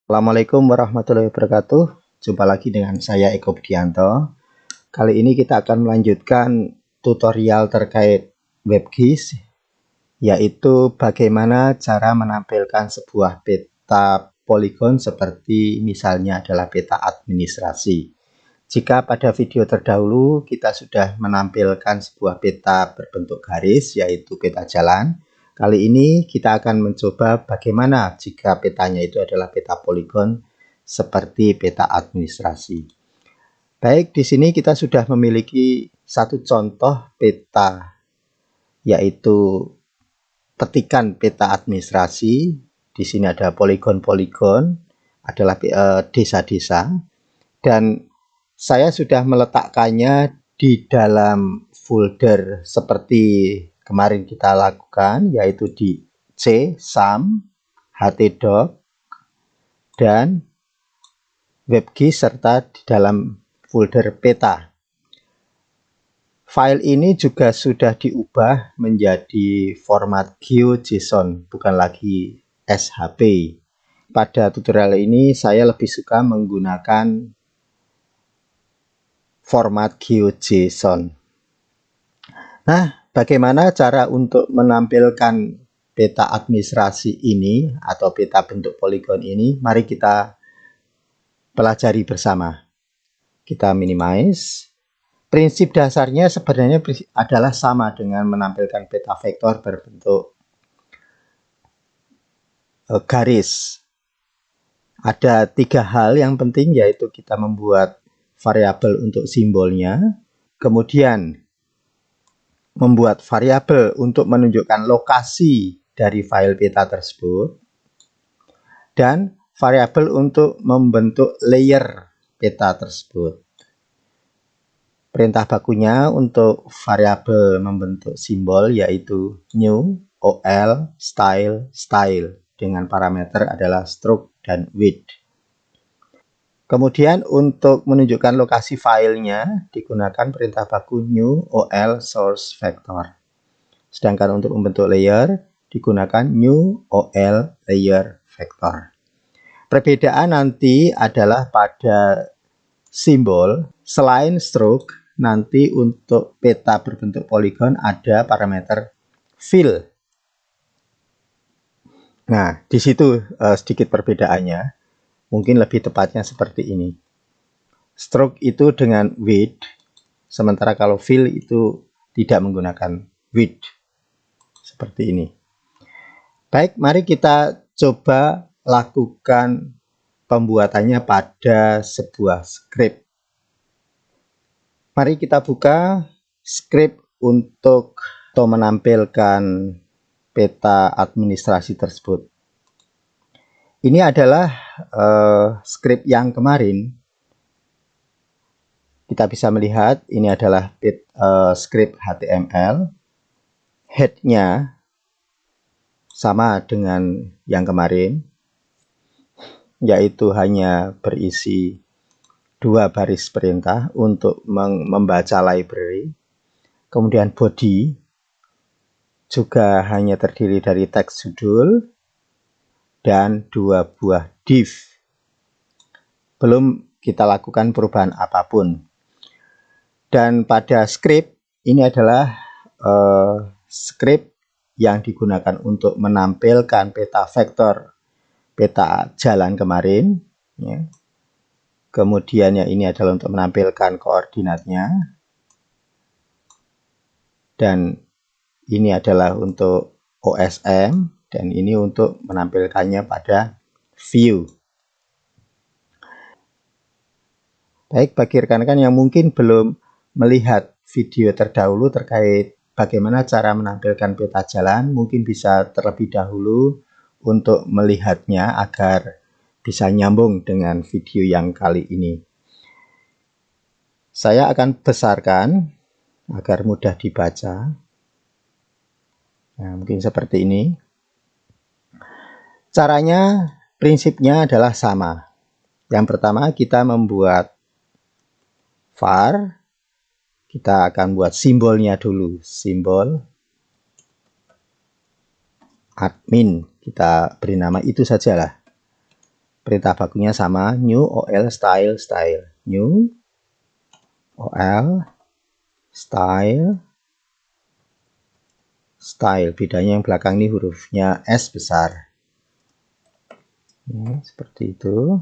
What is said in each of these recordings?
Assalamualaikum warahmatullahi wabarakatuh. Jumpa lagi dengan saya Eko Budianto. Kali ini kita akan melanjutkan tutorial terkait WebGIS, yaitu bagaimana cara menampilkan sebuah peta poligon seperti misalnya adalah peta administrasi. Jika pada video terdahulu kita sudah menampilkan sebuah peta berbentuk garis, yaitu peta jalan, kali ini kita akan mencoba bagaimana jika petanya itu adalah peta poligon seperti peta administrasi. Baik, di sini kita sudah memiliki satu contoh peta, yaitu petikan peta administrasi. Di sini ada poligon-poligon, adalah desa-desa, dan saya sudah meletakkannya di dalam folder seperti kemarin kita lakukan, yaitu di C, SAM, htdoc, dan WebGIS serta di dalam folder peta. File ini juga sudah diubah menjadi format GeoJSON, bukan lagi SHP. Pada tutorial ini saya lebih suka menggunakan format GeoJSON. Nah, bagaimana cara untuk menampilkan peta administrasi ini atau peta bentuk poligon ini? Mari kita pelajari bersama. Kita minimize. Prinsip dasarnya sebenarnya adalah sama dengan menampilkan peta vektor berbentuk garis. Ada 3 hal yang penting, yaitu kita membuat variabel untuk simbolnya, kemudian membuat variabel untuk menunjukkan lokasi dari file peta tersebut, dan variabel untuk membentuk layer peta tersebut. Perintah bakunya untuk variabel membentuk simbol yaitu new ol style dengan parameter adalah stroke dan width. Kemudian untuk menunjukkan lokasi filenya digunakan perintah baku new ol source vector. Sedangkan untuk membentuk layer digunakan new ol layer vector. Perbedaan nanti adalah pada simbol. Selain stroke, nanti untuk peta berbentuk poligon ada parameter fill. Nah, di situ sedikit perbedaannya. Mungkin lebih tepatnya seperti ini. Stroke itu dengan width, sementara kalau fill itu tidak menggunakan width. Seperti ini. Baik, mari kita coba lakukan pembuatannya pada sebuah script. Mari kita buka script untuk menampilkan peta administrasi tersebut. Ini adalah script yang kemarin. Kita bisa melihat ini adalah script HTML. Head-nya sama dengan yang kemarin, yaitu hanya berisi 2 baris perintah untuk membaca library. Kemudian body juga hanya terdiri dari teks judul dan 2 buah div. Belum kita lakukan perubahan apapun. Dan pada script ini adalah script yang digunakan untuk menampilkan peta vektor peta jalan kemarin, ya. Kemudian ini adalah untuk menampilkan koordinatnya, dan ini adalah untuk OSM, dan ini untuk menampilkannya pada view. Baik, bagi rekan-rekan yang mungkin belum melihat video terdahulu terkait bagaimana cara menampilkan peta jalan, mungkin bisa terlebih dahulu untuk melihatnya agar bisa nyambung dengan video yang kali ini. Saya akan besarkan agar mudah dibaca. Nah, mungkin seperti ini. Caranya, prinsipnya adalah sama. Yang pertama, kita membuat var. Kita akan buat simbolnya dulu. Simbol admin. Kita beri nama itu sajalah. perintah bakunya sama, new ol style style, new ol style style. Bedanya yang belakang ini hurufnya S besar. Ini, seperti itu.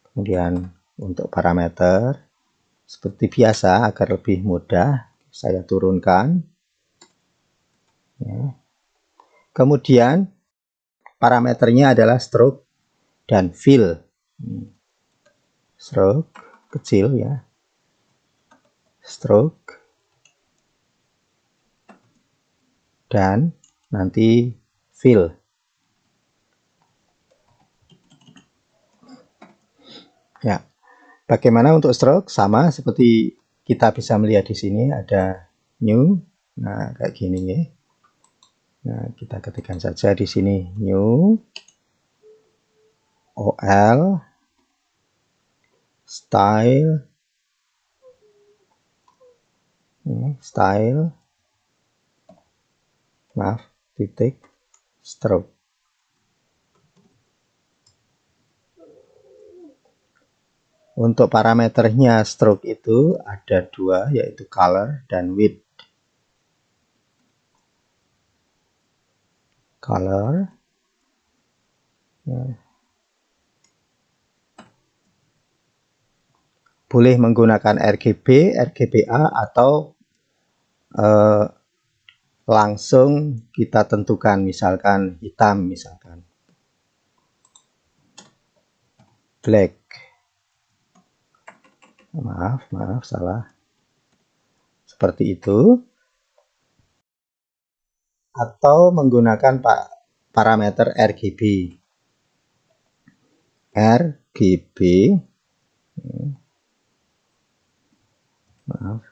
Kemudian untuk parameter seperti biasa agar lebih mudah saya turunkan. Ya. Kemudian parameternya adalah stroke dan fill. Stroke kecil ya. Stroke dan nanti fill. Ya. Bagaimana untuk stroke? Sama seperti kita bisa melihat di sini ada new. Nah, kayak gini ya. Nah, kita ketikkan saja di sini new ol style style maaf titik stroke. Untuk parameternya stroke itu ada dua, yaitu color dan width. Color ya. Boleh menggunakan RGB, RGBA atau langsung kita tentukan, misalkan hitam, misalkan black. Maaf salah. Seperti itu. Atau menggunakan parameter RGB. RGB. Maaf.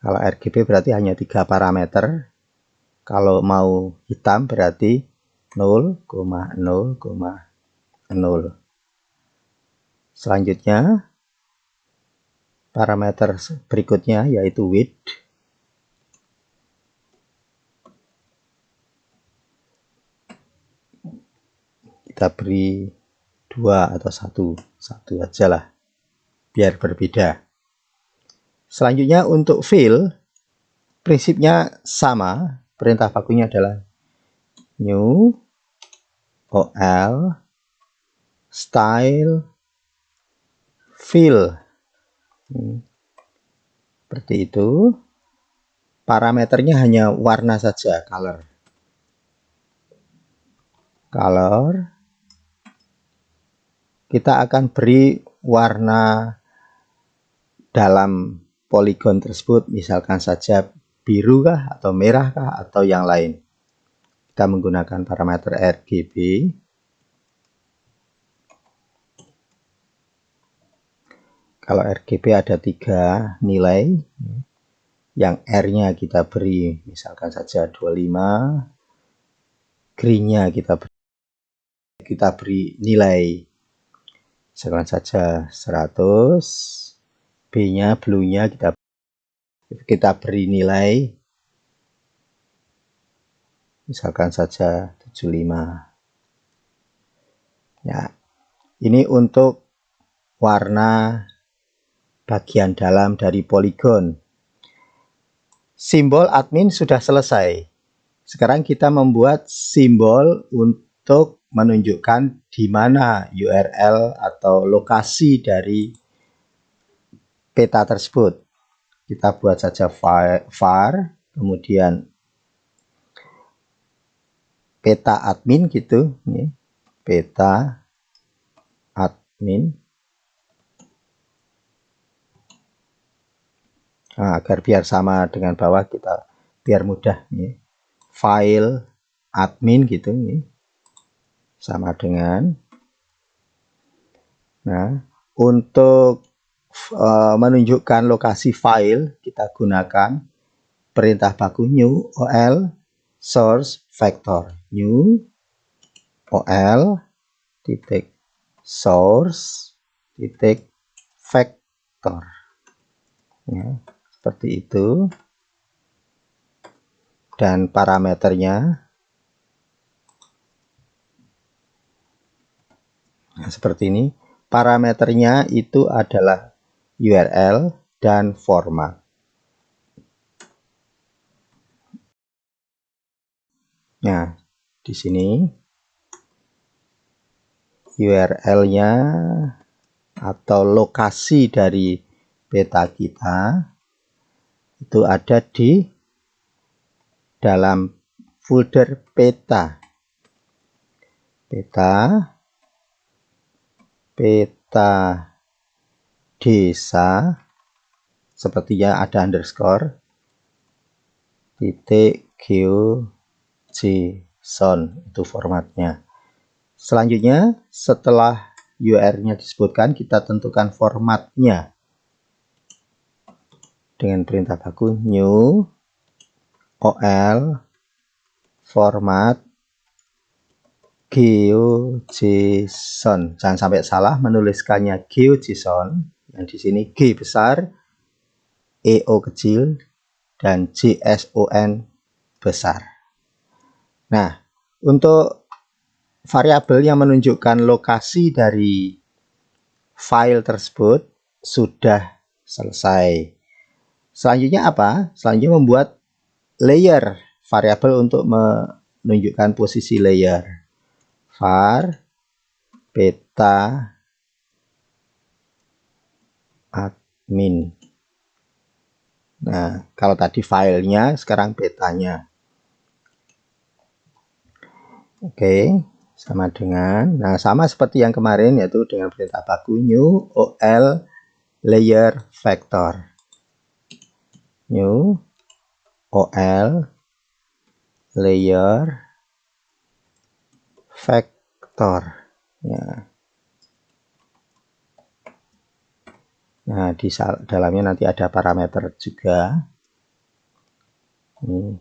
Kalau RGB berarti hanya 3 parameter. Kalau mau hitam berarti 0,0,0. Selanjutnya parameter berikutnya yaitu width. Kita beri 2 atau 1 aja lah biar berbeda. Selanjutnya untuk fill prinsipnya sama, perintah bakunya adalah new ol style fill. Seperti itu. Parameternya hanya warna saja, color. Color. Kita akan beri warna dalam poligon tersebut, misalkan saja biru kah atau merah kah atau yang lain. Kita menggunakan parameter RGB. Kalau RGB ada 3 nilai. Yang R-nya kita beri misalkan saja 25. Green-nya kita beri nilai misalkan saja 100. B-nya, blue-nya kita beri nilai misalkan saja 75. Ya, ini untuk warna bagian dalam dari poligon. Simbol admin sudah selesai. Sekarang kita membuat simbol untuk menunjukkan di mana URL atau lokasi dari peta tersebut. Kita buat saja var, kemudian peta admin gitu, peta admin. Nah, agar biar sama dengan bawah, kita biar mudah nih. File admin gitu nih. Sama dengan. Nah, untuk menunjukkan lokasi file, kita gunakan perintah baku new ol source vector. New ol titik source titik vector. Ya, seperti itu. Dan parameternya seperti ini. Parameternya itu adalah URL dan format. Nah, di sini URL-nya atau lokasi dari peta kita itu ada di dalam folder peta. Peta desa, sepertinya ada underscore titik geojson, itu formatnya. Selanjutnya setelah URL-nya disebutkan, kita tentukan formatnya dengan perintah baku new ol format GeoJSON. Jangan sampai salah menuliskannya GeoJSON. Yang di sini G besar, EO kecil, dan JSON besar. Nah, untuk variabel yang menunjukkan lokasi dari file tersebut sudah selesai. Selanjutnya apa? Selanjutnya membuat layer variabel untuk menunjukkan posisi layer. Var peta admin. Nah, kalau tadi filenya, sekarang petanya. Oke, sama dengan, nah sama seperti yang kemarin, yaitu dengan perintah baku new ol layer vector. New ol layer vector. Ya. Nah, di dalamnya nanti ada parameter juga. Ini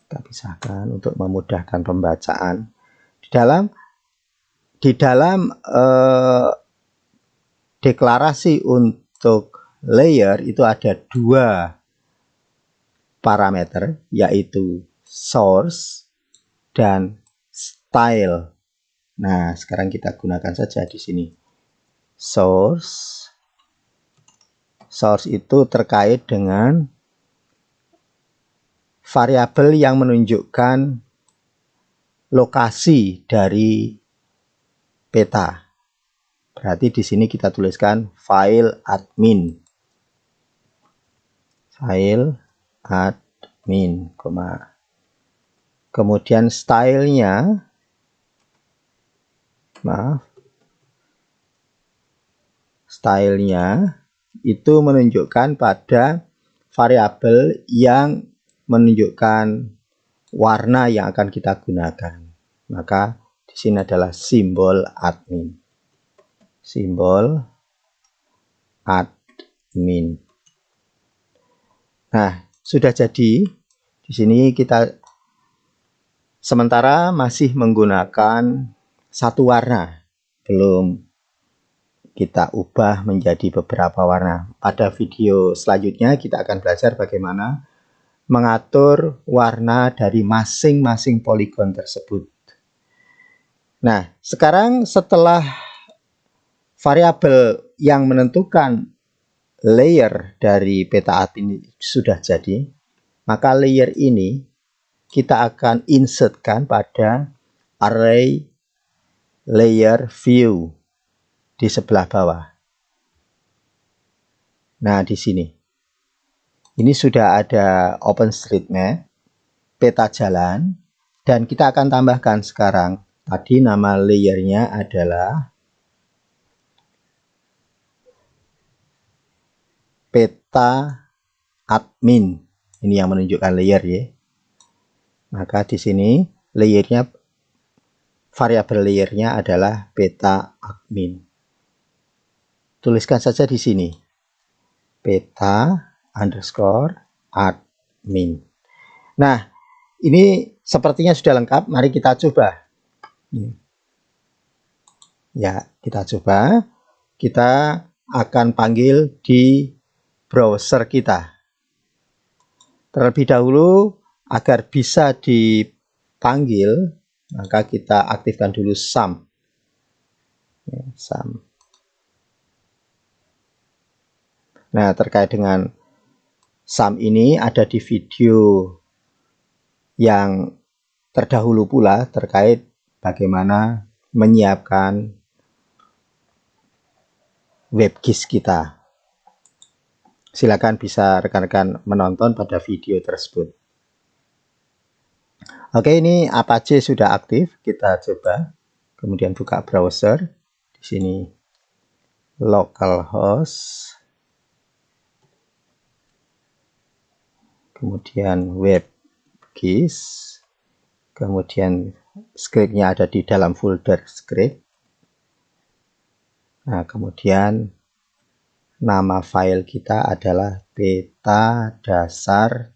kita pisahkan untuk memudahkan pembacaan. Di dalam deklarasi untuk layer itu ada dua parameter, yaitu source dan style. Nah, sekarang kita gunakan saja di sini. Source itu terkait dengan variabel yang menunjukkan lokasi dari peta. Berarti di sini kita tuliskan file admin. File admin, kemudian stylenya, stylenya itu menunjukkan pada variabel yang menunjukkan warna yang akan kita gunakan. Maka di sini adalah simbol admin. Simbol admin. Nah, sudah jadi. Di sini kita sementara masih menggunakan satu warna. Belum kita ubah menjadi beberapa warna. Pada video selanjutnya kita akan belajar bagaimana mengatur warna dari masing-masing poligon tersebut. Nah, sekarang setelah variabel yang menentukan layer dari peta admin sudah jadi, maka layer ini kita akan insertkan pada array layer view di sebelah bawah. Nah, di sini. Ini sudah ada OpenStreetMap, peta jalan, dan kita akan tambahkan sekarang. Tadi nama layernya adalah peta admin. Ini yang menunjukkan layer ya. Maka di sini layernya, variabel layernya adalah peta admin. Tuliskan saja di sini. Peta underscore admin. Nah, ini sepertinya sudah lengkap. Mari kita coba. Ya, kita coba. Kita akan panggil di browser kita. Terlebih dahulu, agar bisa dipanggil, maka kita aktifkan dulu sum. Ya, sum. Nah, terkait dengan sum ini ada di video yang terdahulu pula terkait bagaimana menyiapkan WebGIS kita. Silakan bisa rekan-rekan menonton pada video tersebut. Oke, ini Apache sudah aktif. Kita coba. Kemudian buka browser. Di sini localhost. Kemudian WebGIS. Kemudian scriptnya ada di dalam folder script. Nah, kemudian nama file kita adalah peta dasar.html.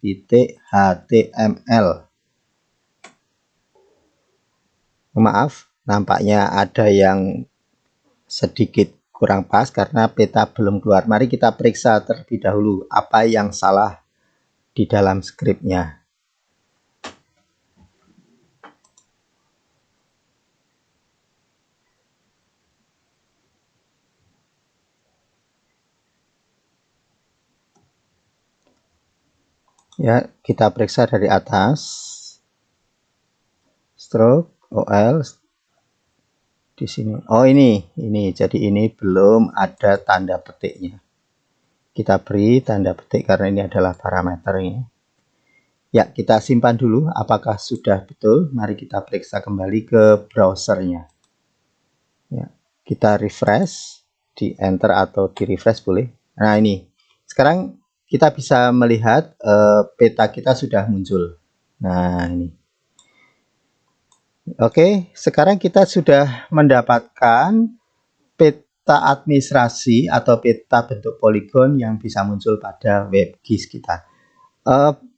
Maaf, nampaknya ada yang sedikit kurang pas karena peta belum keluar. Mari kita periksa terlebih dahulu apa yang salah di dalam scriptnya. Ya, kita periksa dari atas. Stroke, OL, di sini. Oh, ini. Jadi ini belum ada tanda petiknya. Kita beri tanda petik karena ini adalah parameternya. Ya, kita simpan dulu apakah sudah betul. Mari kita periksa kembali ke browsernya. Ya, kita refresh, di enter atau di refresh boleh. Nah, ini. Sekarang kita bisa melihat peta kita sudah muncul. Nah, ini. Oke, sekarang kita sudah mendapatkan peta administrasi atau peta bentuk poligon yang bisa muncul pada WebGIS kita.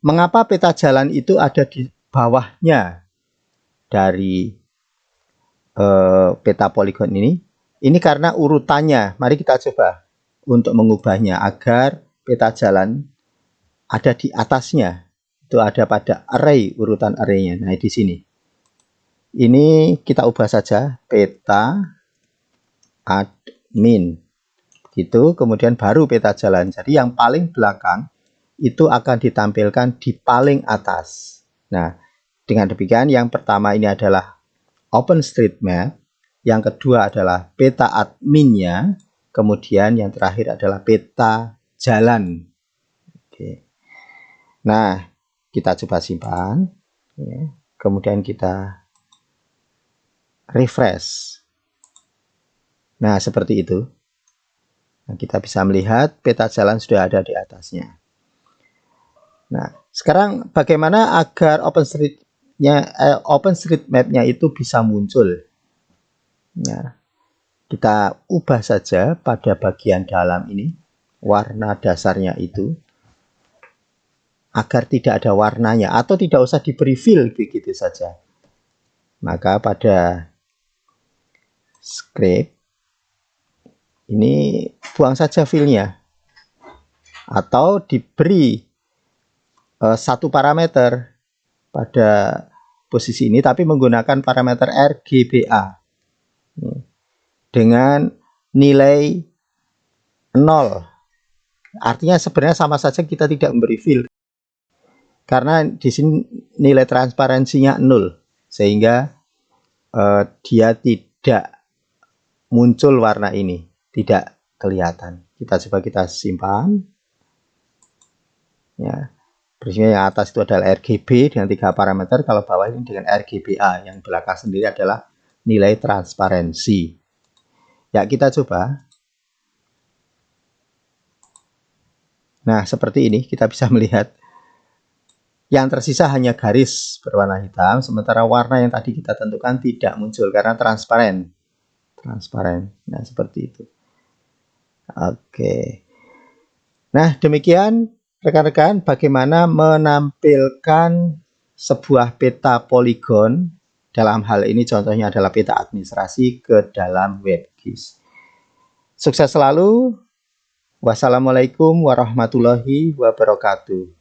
Mengapa peta jalan itu ada di bawahnya dari peta poligon ini? Ini karena urutannya. Mari kita coba untuk mengubahnya agar peta jalan ada di atasnya. Itu ada pada array, urutan arraynya. Nah, di sini. Ini kita ubah saja peta admin. Gitu, kemudian baru peta jalan. Jadi yang paling belakang itu akan ditampilkan di paling atas. Nah, dengan demikian yang pertama ini adalah OpenStreetMap, yang kedua adalah peta adminnya, kemudian yang terakhir adalah peta jalan. Oke. Nah, kita coba simpan, ya. Kemudian kita refresh. Nah, seperti itu. Nah, kita bisa melihat peta jalan sudah ada di atasnya. Nah, sekarang bagaimana agar OpenStreetMap-nya itu bisa muncul? Nah, kita ubah saja pada bagian dalam ini, warna dasarnya itu, agar tidak ada warnanya, atau tidak usah diberi fill begitu saja. Maka pada script, ini buang saja fillnya, atau diberi satu parameter pada posisi ini, tapi menggunakan parameter RGBA dengan nilai 0. Artinya sebenarnya sama saja kita tidak memberi fill, karena di sini nilai transparansinya 0, sehingga dia tidak muncul warna ini, tidak kelihatan. Kita simpan. Ya, prinsipnya yang atas itu adalah RGB dengan 3 parameter, kalau bawah ini dengan RGBA, yang belakang sendiri adalah nilai transparansi. Ya, kita coba. Nah, seperti ini kita bisa melihat yang tersisa hanya garis berwarna hitam, sementara warna yang tadi kita tentukan tidak muncul karena transparan. Nah, seperti itu. Oke. Nah, demikian rekan-rekan bagaimana menampilkan sebuah peta poligon, dalam hal ini contohnya adalah peta administrasi, ke dalam WebGIS. Sukses selalu. Wassalamualaikum warahmatullahi wabarakatuh.